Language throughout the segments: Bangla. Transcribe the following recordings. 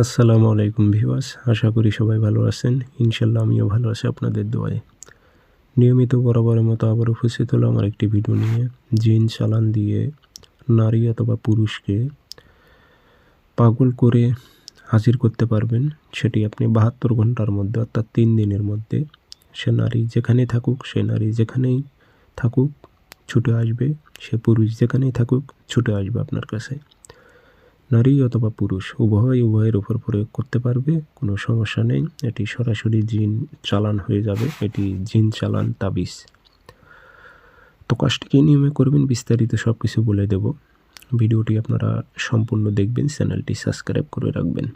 আসসালামু আলাইকুম ভিউয়ার্স, আশা করি সবাই ভালো আছেন। ইনশাল্লাহ আমিও ভালো আছি আপনাদের দোয়ায়। নিয়মিত বরাবরের মতো আবার উপস্থিত হলো আমার একটি ভিডিও নিয়ে। জিন চালান দিয়ে নারী অথবা পুরুষকে পাগল করে হাজির করতে পারবেন, সেটি আপনি 72 ঘন্টার মধ্যে অর্থাৎ 3 দিনের মধ্যে। সে নারী যেখানেই থাকুক, সে নারী যেখানেই থাকুক ছুটে আসবে, সে পুরুষ যেখানেই থাকুক ছুটে আসবে আপনার কাছে। নারী অথবা পুরুষ উভয়ের উপর প্রয়োগ করতে পারবে, কোনো সমস্যা নেই। এটি সরাসরি জিন চালান হয়ে যাবে, এটি জিন চালান তাবিজ। তো কাজটি কী নিয়মে করবেন বিস্তারিত সব কিছু বলে দেব। ভিডিওটি আপনারা সম্পূর্ণ দেখবেন, চ্যানেলটি সাবস্ক্রাইব করে রাখবেন।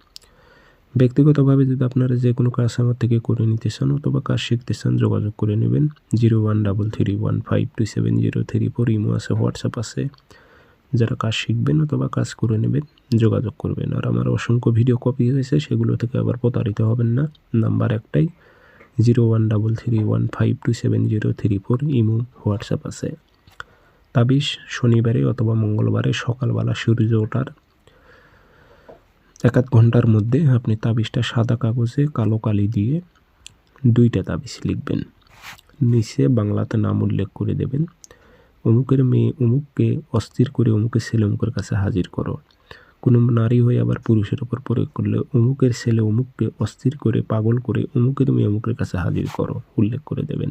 ব্যক্তিগতভাবে যদি আপনারা যে কোনো কাজ আমার থেকে করে নিতে চান অথবা কাজ শিখতে চান, যোগাযোগ করে নেবেন। 0133152703 ইমো আছে, হোয়াটসঅ্যাপ আছে। যারা কাজ শিখবেন অথবা কাজ করে নেবেন যোগাযোগ করবেন। আর আমার অসংখ্য ভিডিও কপি হয়েছে, সেগুলো থেকে আবার প্রতারিত হবেন না। নাম্বার একটাই, 0133152703 ইমো হোয়াটসঅ্যাপ আছে। তাবিজ শনিবারে অথবা মঙ্গলবারে সকালবেলা সূর্য ওঠার 1-8 ঘন্টার মধ্যে আপনি তাবিজটা সাদা কাগজে কালো কালি দিয়ে 2টা তাবিজ লিখবেন। নিচে বাংলাতে নাম উল্লেখ করে দেবেন। অমুকের মেয়ে অমুককে অস্থির করে অমুকের ছেলে অমুকের কাছে হাজির করো। কোনো নারী হয়ে আবার পুরুষের উপর প্রয়োগ করলে অমুকের ছেলে অমুককে অস্থির করে পাগল করে অমুকের মেয়ে অমুকের কাছে হাজির করো উল্লেখ করে দেবেন।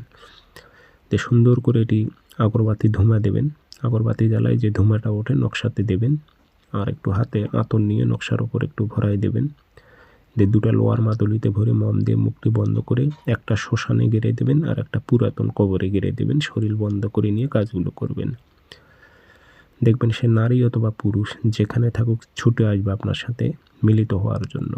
তো সুন্দর করে এটি আগরবাতি ধুমা দেবেন। আগরবাতি জ্বালায় যে ধুমাটা ওঠে নকশাতে দেবেন, আর একটু হাতে আতর নিয়ে নকশার ওপর একটু ভরাই দেবেন। দিয়ে 2টা লোহার মাদুলিতে ভরে মম দিয়ে মুখটি বন্ধ করে একটা শ্মশানে গেড়ে দেবেন আর একটা পুরাতন কবরে গেড়ে দেবেন। শরীর বন্ধ করে নিয়ে কাজগুলো করবেন। দেখবেন সে নারী অথবা পুরুষ যেখানে থাকুক ছুটে আসবে আপনার সাথে মিলিত হওয়ার জন্য।